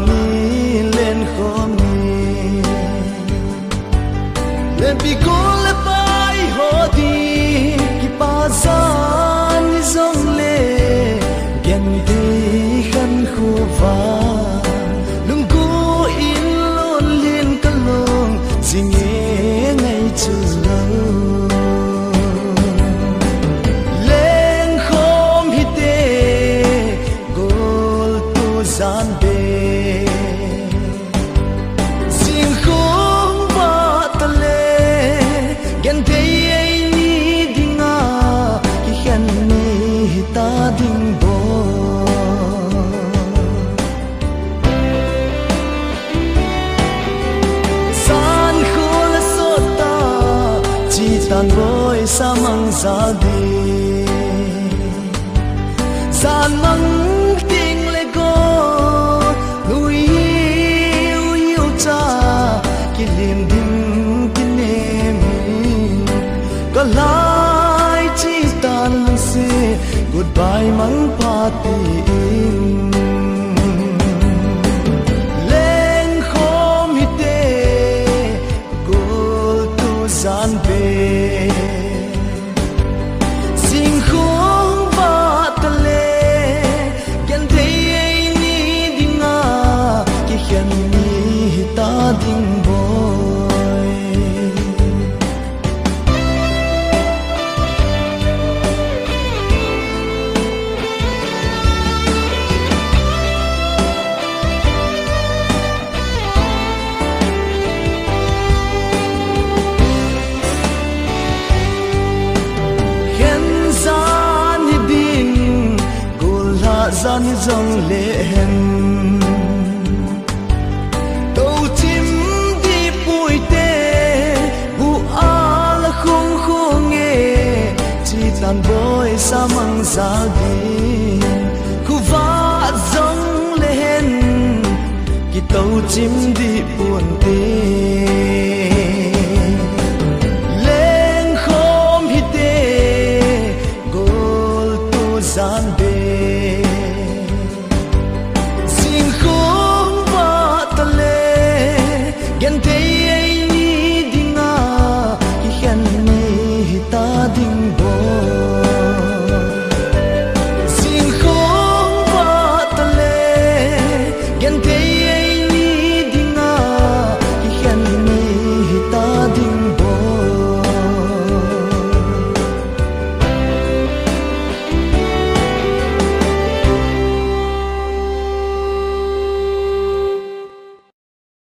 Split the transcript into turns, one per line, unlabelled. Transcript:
ni lên khó mi lên bị cô lên bay hồ đi khi ba gian ni dòng lệ ghen đi khăn khu vàng lưng cô in lon liên cả lông gì nghe ngày chưa lâu lên không hít tê gol tu gian bê riêng không ba ta lê ghen tê ai ni đi ngà khi khen ni ta đinh bò tan boy sa mang za đi san mang ting le go nuôi yêu cha ki lim dim ki ne mi có lai chi tan mang se goodbye mang pa tin lên khom hi te go tu san be ding boy khen gian hi bin gula gian dòng lệ hen tan boy sa mang za đi khu va dòng lên ki tàu chim đi buồn tê